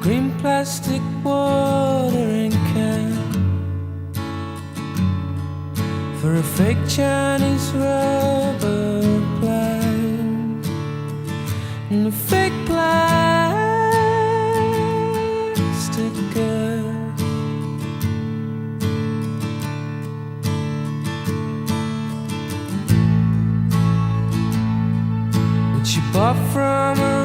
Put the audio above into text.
green plastic watering can for a fake Chinese rubber plant and a fake plastic girl. Which you bought from a